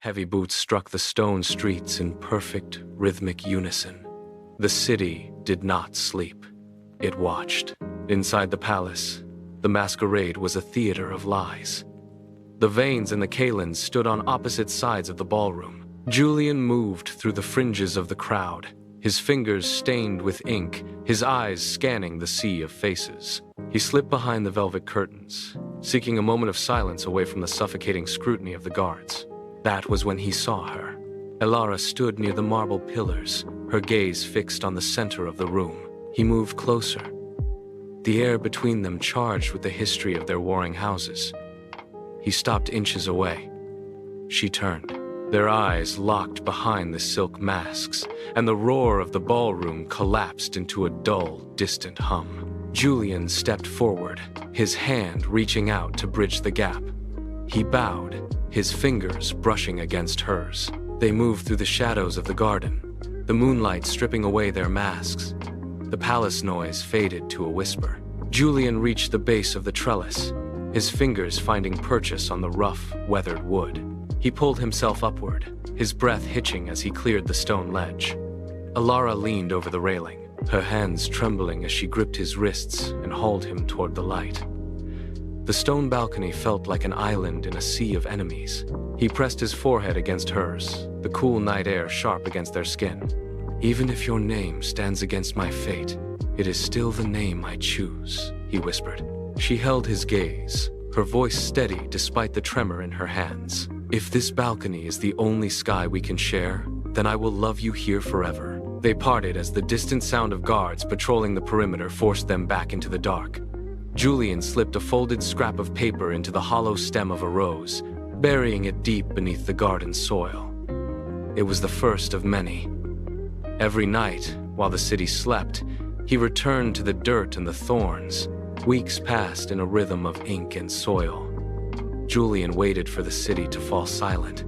Heavy boots struck the stone streets in perfect, rhythmic unison. The city did not sleep. It watched. Inside the palace, the masquerade was a theater of lies. The Vanes and the Kalins stood on opposite sides of the ballroom. Julian moved through the fringes of the crowd, his fingers stained with ink, his eyes scanning the sea of faces. He slipped behind the velvet curtains, seeking a moment of silence away from the suffocating scrutiny of the guards. That was when he saw her. Elara stood near the marble pillars, her gaze fixed on the center of the room. He moved closer, the air between them charged with the history of their warring houses. He stopped inches away. She turned. Their eyes locked behind the silk masks, and the roar of the ballroom collapsed into a dull, distant hum. Julian stepped forward, his hand reaching out to bridge the gap. He bowed, his fingers brushing against hers. They moved through the shadows of the garden, the moonlight stripping away their masks. The palace noise faded to a whisper. Julian reached the base of the trellis, his fingers finding purchase on the rough, weathered wood. He pulled himself upward, his breath hitching as he cleared the stone ledge. Elara leaned over the railing, her hands trembling as she gripped his wrists and hauled him toward the light. The stone balcony felt like an island in a sea of enemies. He pressed his forehead against hers, the cool night air sharp against their skin. "Even if your name stands against my fate, it is still the name I choose," he whispered. She held his gaze, her voice steady despite the tremor in her hands. "If this balcony is the only sky we can share, then I will love you here forever." They parted as the distant sound of guards patrolling the perimeter forced them back into the dark. Julian slipped a folded scrap of paper into the hollow stem of a rose, burying it deep beneath the garden soil. It was the first of many. Every night, while the city slept, he returned to the dirt and the thorns. Weeks passed in a rhythm of ink and soil. Julian waited for the city to fall silent,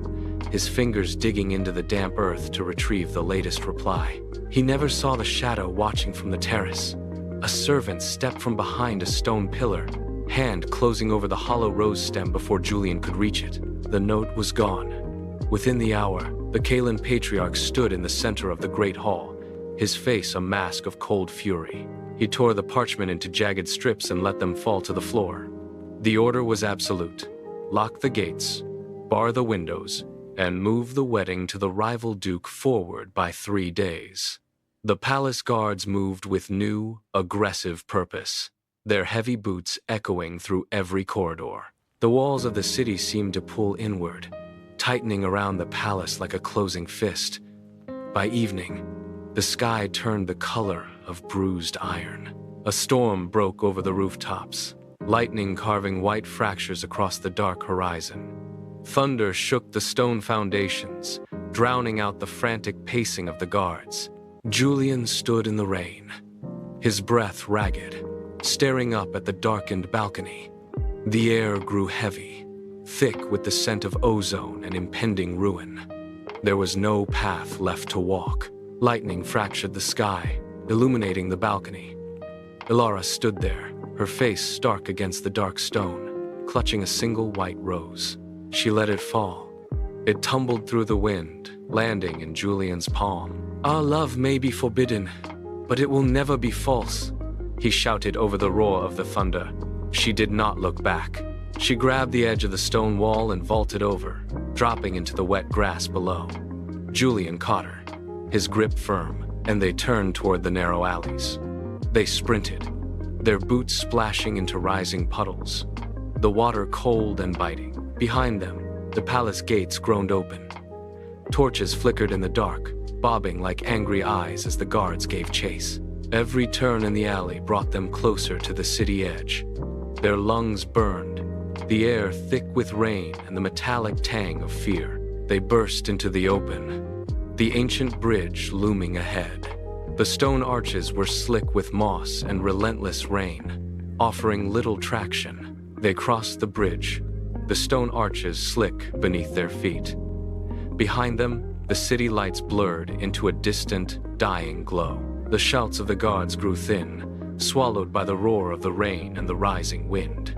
his fingers digging into the damp earth to retrieve the latest reply. He never saw the shadow watching from the terrace. A servant stepped from behind a stone pillar, hand closing over the hollow rose stem before Julian could reach it. The note was gone. Within the hour, the Kalin patriarch stood in the center of the great hall, his face a mask of cold fury. He tore the parchment into jagged strips and let them fall to the floor. The order was absolute. Lock the gates, bar the windows, and move the wedding to the rival duke forward by 3 days. The palace guards moved with new, aggressive purpose, their heavy boots echoing through every corridor. The walls of the city seemed to pull inward, tightening around the palace like a closing fist. By evening, the sky turned the color of bruised iron. A storm broke over the rooftops, lightning carving white fractures across the dark horizon. Thunder shook the stone foundations, drowning out the frantic pacing of the guards. Julian stood in the rain, his breath ragged, staring up at the darkened balcony. The air grew heavy, thick with the scent of ozone and impending ruin. There was no path left to walk. Lightning fractured the sky, illuminating the balcony. Elara stood there, her face stark against the dark stone, clutching a single white rose. She let it fall. It tumbled through the wind, landing in Julian's palm. "Our love may be forbidden, but it will never be false," he shouted over the roar of the thunder. She did not look back. She grabbed the edge of the stone wall and vaulted over, dropping into the wet grass below. Julian caught her, his grip firm, and they turned toward the narrow alleys. They sprinted, their boots splashing into rising puddles, the water cold and biting. Behind them, the palace gates groaned open. Torches flickered in the dark, bobbing like angry eyes as the guards gave chase. Every turn in the alley brought them closer to the city edge. Their lungs burned, the air thick with rain and the metallic tang of fear. They burst into the open, the ancient bridge looming ahead. The stone arches were slick with moss and relentless rain, offering little traction. They crossed the bridge, the stone arches slick beneath their feet. Behind them, the city lights blurred into a distant, dying glow. The shouts of the guards grew thin, swallowed by the roar of the rain and the rising wind.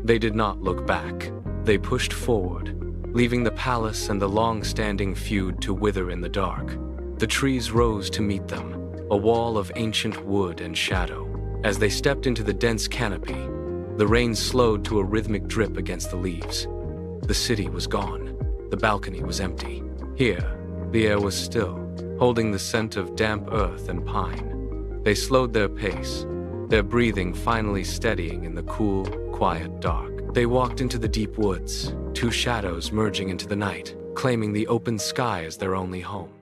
They did not look back. They pushed forward, leaving the palace and the long-standing feud to wither in the dark. The trees rose to meet them, a wall of ancient wood and shadow. As they stepped into the dense canopy, the rain slowed to a rhythmic drip against the leaves. The city was gone. The balcony was empty. Here, the air was still, holding the scent of damp earth and pine. They slowed their pace, their breathing finally steadying in the cool, quiet dark. They walked into the deep woods, two shadows merging into the night, claiming the open sky as their only home.